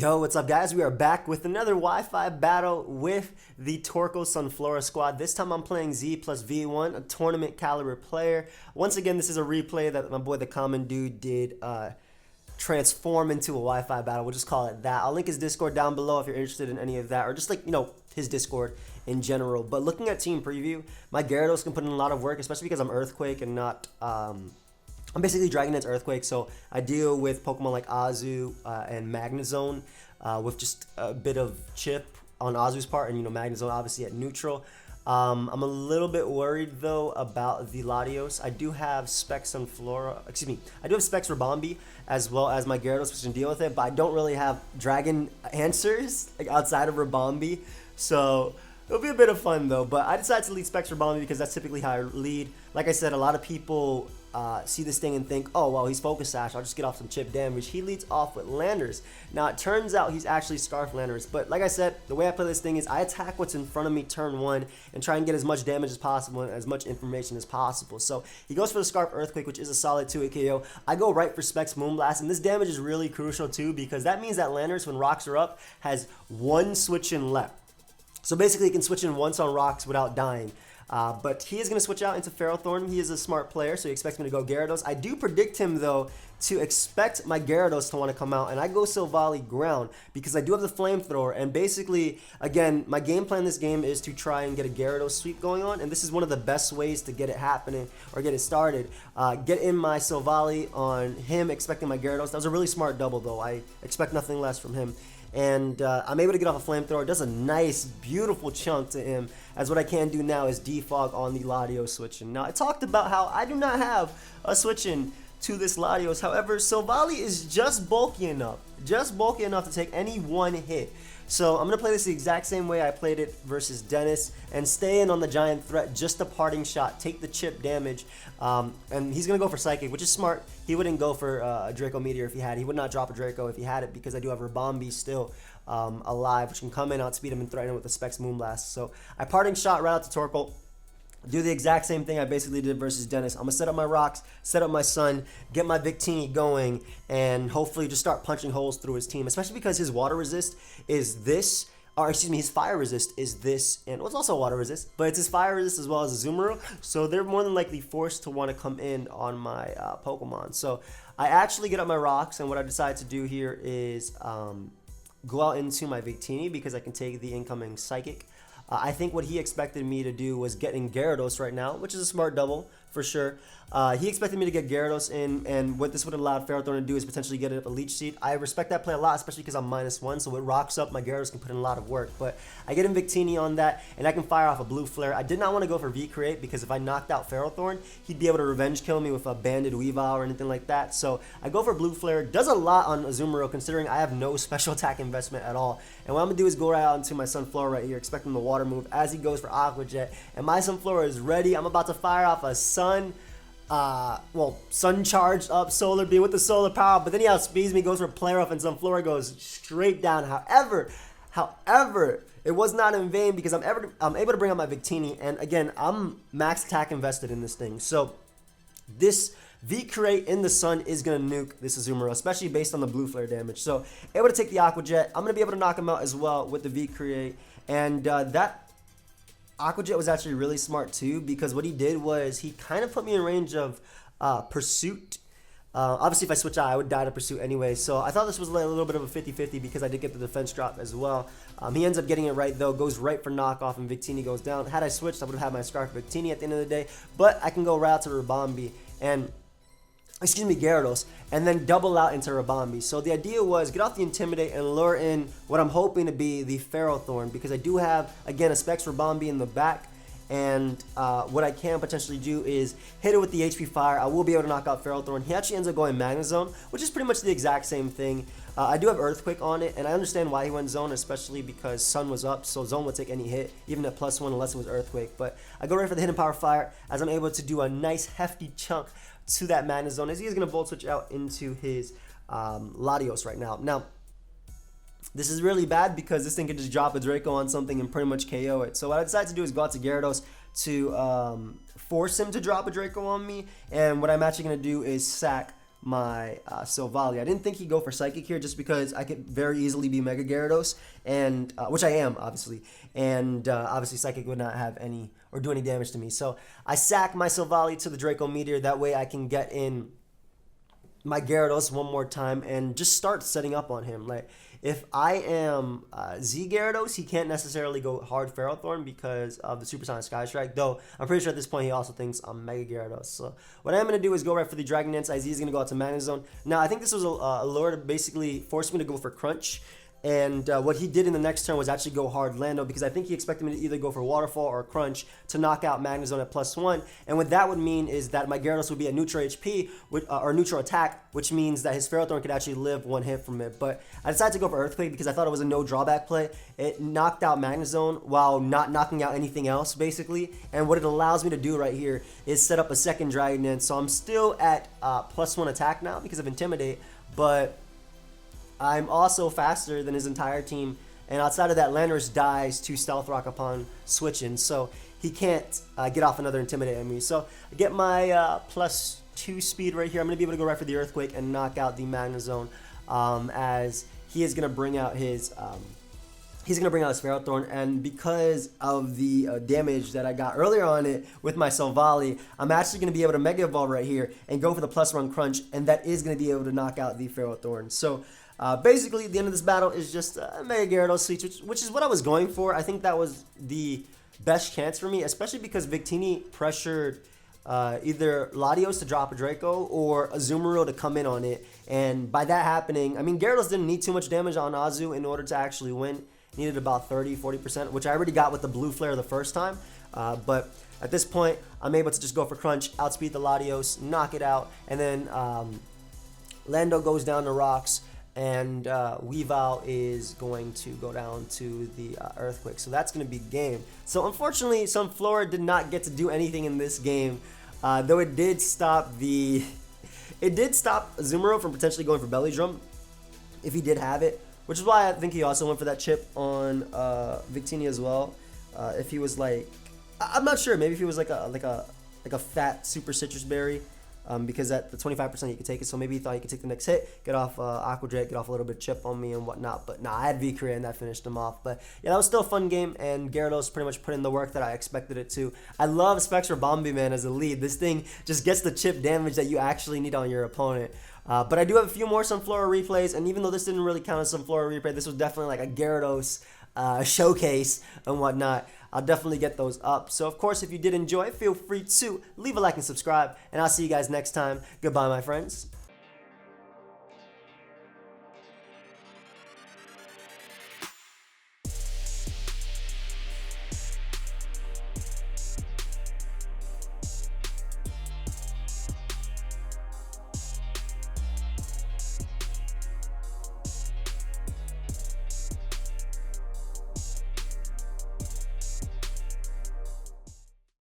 Yo, what's up guys? We are back with another Wi-Fi battle with the Torkoal Sunflora squad. This time I'm playing Z plus V1, a tournament caliber player. Once again, this is a replay that my boy thecommondude did transform into a Wi-Fi battle. We'll just call it that. I'll link his Discord down below if you're interested in any of that, or just like, his Discord in general. But looking at team preview, my Gyarados can put in a lot of work, especially because I'm Earthquake and not... I'm basically Dragon Dance Earthquake, so I deal with Pokemon like Azu and Magnezone with just a bit of chip on Azu's part, and Magnezone obviously at neutral. I'm a little bit worried though about the Latios. I do have Specs Sunflora, I do have Specs Rabombi as well as my Gyarados, which can deal with it, but I don't really have Dragon answers like outside of Rabombi, so it'll be a bit of fun though. But I decided to lead Specs Rabombi because that's typically how I lead. Like I said, a lot of people see this thing and think, oh, well, he's Focus Sash, I'll just get off some chip damage. He leads off with Landers. Now, it turns out he's actually Scarf Landers, but like I said, the way I play this thing is I attack what's in front of me turn one and try and get as much damage as possible and as much information as possible. So he goes for the Scarf Earthquake, which is a solid 2-hit KO. I go right for Specs Moonblast, and this damage is really crucial too because that means that Landers, when rocks are up, has one switch in left. So basically, he can switch in once on rocks without dying. But he is going to switch out into Ferrothorn. He is a smart player, so he expects me to go Gyarados. I do predict him, though, to expect my Gyarados to want to come out, and I go Silvally Ground because I do have the Flamethrower. And basically, again, my game plan this game is to try and get a Gyarados sweep going on, and this is one of the best ways to get it happening or get it started. Get in my Silvally on him, expecting my Gyarados. That was a really smart double, though. I expect nothing less from him. And I'm able to get off a Flamethrower. It does a nice, beautiful chunk to him, as what I can do now is defog on the Latios switch-in. Now, I talked about how I do not have a switch-in to this Latios. However, Silvally is just bulky enough to take any one hit. So I'm going to play this the exact same way I played it versus Dennis and stay in on the giant threat, just a parting shot, take the chip damage, and he's going to go for Psychic, which is smart. He wouldn't go for a Draco Meteor if he had it. He would not drop a Draco if he had it because I do have Rabombi still alive, which can come in, outspeed him, and threaten him with the Specs Moonblast. So I parting shot right out to Torkoal. Do the exact same thing I basically did versus Dennis. I'm going to set up my rocks, set up my Sun, get my Victini going, and hopefully just start punching holes through his team, especially because his water resist is this, or excuse me, his fire resist is this, and well, it's also water resist, but it's his fire resist as well as a Azumarill, so they're more than likely forced to want to come in on my Pokemon. So I actually get up my rocks, and what I decide to do here is go out into my Victini because I can take the incoming Psychic. I think what he expected me to do was getting Gyarados right now, which is a smart double for sure. He expected me to get Gyarados in, and what this would allow Ferrothorn to do is potentially get a Leech Seed. I respect that play a lot, especially because I'm -1, so it rocks up. My Gyarados can put in a lot of work, but I get him Victini on that, and I can fire off a Blue Flare. I did not want to go for V-Create because if I knocked out Ferrothorn, he'd be able to revenge kill me with a Banded Weavile or anything like that. So I go for Blue Flare. Does a lot on Azumarill considering I have no special attack investment at all. And what I'm going to do is go right out into my Sunflora right here, expecting the water move as he goes for Aqua Jet. And my Sunflora is ready. I'm about to fire off a Sun charged up Solar Beam with the solar power, but then he outspeeds me, goes for Play Rough, and Sunflora goes straight down. However, it was not in vain because I'm able to bring out my Victini, and again, I'm max attack invested in this thing. So this V-Create in the Sun is going to nuke this Azumarill, especially based on the Blue Flare damage. So able to take the Aqua Jet. I'm going to be able to knock him out as well with the V-Create, and that Aqua Jet was actually really smart too because what he did was he kind of put me in range of Pursuit. Obviously, if I switch out, I would die to Pursuit anyway. So I thought this was a little bit of a 50-50 because I did get the defense drop as well. He ends up getting it right though, goes right for knockoff, and Victini goes down. Had I switched, I would have had my Scarf Victini at the end of the day, but I can go right out to Rabombi and Gyarados, and then double out into Rabombi. So the idea was get off the Intimidate and lure in what I'm hoping to be the Ferrothorn because I do have, again, a Specs Rabombi in the back, and what I can potentially do is hit it with the HP Fire. I will be able to knock out Ferrothorn. He actually ends up going Magnezone, which is pretty much the exact same thing. I do have Earthquake on it, and I understand why he went Zone, especially because Sun was up, so Zone would take any hit, even at +1 unless it was Earthquake. But I go right for the Hidden Power Fire as I'm able to do a nice hefty chunk to that Magnezone as he is going to Volt Switch out into his Latios right now. Now, this is really bad because this thing can just drop a Draco on something and pretty much KO it. So what I decided to do is go out to Gyarados to force him to drop a Draco on me, and what I'm actually going to do is sack my Silvally. I didn't think he'd go for Psychic here just because I could very easily be Mega Gyarados, and which I am, obviously. And obviously Psychic would not have any or do any damage to me. So I sack my Silvally to the Draco Meteor. That way I can get in my Gyarados one more time and just start setting up on him. Like, if I am Z Gyarados, he can't necessarily go hard Ferrothorn because of the Supersonic Sky Strike, though I'm pretty sure at this point he also thinks I'm Mega Gyarados. So what I'm going to do is go right for the Dragon Dance. IZ is going to go out to Magnezone. Now, I think this was a lure to basically force me to go for Crunch. And what he did in the next turn was actually go hard Lando, because I think he expected me to either go for Waterfall or Crunch to knock out Magnezone at +1. And what that would mean is that my Gyarados would be at neutral HP, or neutral attack, which means that his Ferrothorn could actually live one hit from it. But I decided to go for Earthquake because I thought it was a no drawback play. It knocked out Magnezone while not knocking out anything else, basically. And what it allows me to do right here is set up a second Dragon Dance. So I'm still at +1 attack now because of Intimidate, but I'm also faster than his entire team, and outside of that, Landorus dies to Stealth Rock upon switching, so he can't get off another Intimidate on me. So I get my +2 speed right here. I'm going to be able to go right for the Earthquake and knock out the Magnezone, as he is going to bring out his Ferrothorn, and because of the damage that I got earlier on it with my Silvally, I'm actually going to be able to Mega Evolve right here and go for the +1 Crunch, and that is going to be able to knock out the Ferrothorn. So basically, the end of this battle is just Mega Gyarados Sweets, which is what I was going for. I think that was the best chance for me, especially because Victini pressured either Latios to drop a Draco or Azumarill to come in on it. And by that happening, I mean, Gyarados didn't need too much damage on Azu in order to actually win. Needed about 30-40%, which I already got with the Blue Flare the first time. But at this point, I'm able to just go for Crunch, outspeed the Latios, knock it out, and then Lando goes down to Rocks, and Weavile is going to go down to the Earthquake. So that's going to be game. So unfortunately, Sunflora did not get to do anything in this game, though it did stop Azumarill from potentially going for Belly Drum if he did have it, which is why I think he also went for that chip on Victini as well. If he was like, I'm not sure, maybe if he was like a fat Super Citrus Berry. Because at the 25% you could take it, so maybe he thought he could take the next hit, get off Aqua Drake, get off a little bit of chip on me and whatnot. But nah, I had V-Career and that finished him off. But yeah, that was still a fun game, and Gyarados pretty much put in the work that I expected it to. I love Spectra Bombi, man, as a lead. This thing just gets the chip damage that you actually need on your opponent. But I do have a few more Sunflora replays, and even though this didn't really count as Sunflora replay, this was definitely like a Gyarados showcase and whatnot. I'll definitely get those up. So of course, if you did enjoy, feel free to leave a like and subscribe, and I'll see you guys next time. Goodbye, my friends.